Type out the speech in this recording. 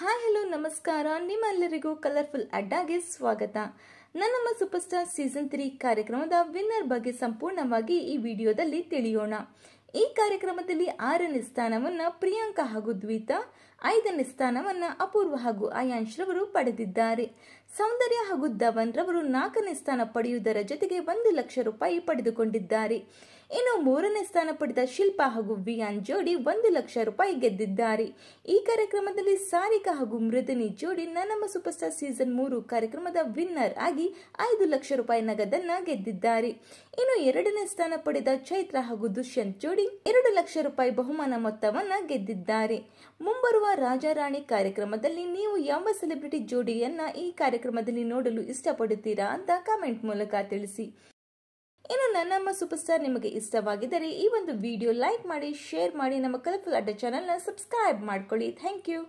Hi hello ನಮಸ್ಕಾರ. ನಿಮ್ಮೆಲ್ಲರಿಗೂ colourful ಅಡ್ಡಾಗೆ ಸ್ವಾಗತ. ನಮ್ಮ ಸೂಪರ್ ಸ್ಟಾರ್ ಸೀಸನ್ 3 ಕಾರ್ಯಕ್ರಮದ ವಿನ್ನರ್ ಬಗ್ಗೆ ಸಂಪೂರ್ಣವಾಗಿ ಈ ವಿಡಿಯೋದಲ್ಲಿ ತಿಳಿಯೋಣ. ಈ ಕಾರ್ಯಕ್ರಮದಲ್ಲಿ 6ನೇ ಸ್ಥಾನವನ್ನ ಪ್ರಿಯಾಂಕಾ ಹಾಗೂ ದ್ವಿತಾ, 5ನೇ ಸ್ಥಾನವನ್ನ ಅಪೂರ್ವ ಹಾಗೂ ಆಯಾಂಶ್ ರವರು ಪಡೆದಿದ್ದಾರೆ. ಸೌಂದರ್ಯ ಹಾಗೂ ಧವನ್ ರವರು 4ನೇ ಸ್ಥಾನ ಪಡೆಯುವುದರ ಜೊತೆಗೆ 1 ಲಕ್ಷ ರೂಪಾಯಿ ಪಡೆದುಕೊಂಡಿದ್ದಾರೆ. ಇನ್ನು 3ನೇ ಸ್ಥಾನ ಪಡೆದ ಶಿಲ್ಪಾ ಹಾಗೂ ವಿಯಾನ್ ಜೋಡಿ 1 ಲಕ್ಷ ರೂಪಾಯಿ ಗೆದ್ದಿದ್ದಾರೆ. ಈ ಕಾರ್ಯಕ್ರಮದಲ್ಲಿ ಸಾರಿಕಾ ಹಾಗೂ ಮೃದಿನಿ ಜೋಡಿ ನಮ್ಮ ಸೂಪರ್ ಸ್ಟಾರ್ ಸೀಸನ್ 3 ಕಾರ್ಯಕ್ರಮದ ವಿನ್ನರ್ ಆಗಿ 5 ಲಕ್ಷ ರೂಪಾಯಿ ನಗದನ್ನ ಗೆದ್ದಿದ್ದಾರೆ. ಇನ್ನು 2ನೇ ಸ್ಥಾನ ಪಡೆದ ಚೈತ್ರ ಹಾಗೂ ದುಷ್ಯಂತ್ ಜೋಡಿ 2 ಲಕ್ಷ ರೂಪಾಯಿ ಬಹುಮಾನ ಮೊತ್ತವನ್ನ ಗೆದ್ದಿದ್ದಾರೆ. ಮುಂಬರುವ ರಾಜಾರಾಣಿ ಕಾರ್ಯಕ್ರಮದಲ್ಲಿ ನೀವು ಯಾವ ಸೆಲೆಬ್ರಿಟಿ ಜೋಡಿಯನ್ನ ಈ ಕಾರ್ಯಕ್ರಮದಲ್ಲಿ ನೋಡಲು ಇಷ್ಟಪಡುತ್ತೀರಾ ಅಂತ ಕಾಮೆಂಟ್ ಮೂಲಕ ತಿಳಿಸಿ. ಇನ್ನು ನಮ್ಮ ಸೂಪರ್ ಸ್ಟಾರ್ ನಿಮಗೆ ಇಷ್ಟವಾಗಿದ್ದರೆ ಈ ಒಂದು ವಿಡಿಯೋ ಲೈಕ್ ಮಾಡಿ, ಶೇರ್ ಮಾಡಿ, ನಮ್ಮ ಕಲರ್ಫುಲ್ ಅಡ್ಡ ಚಾನೆಲ್ನ ಸಬ್ಸ್ಕ್ರೈಬ್ ಮಾಡ್ಕೊಳ್ಳಿ. Thank you.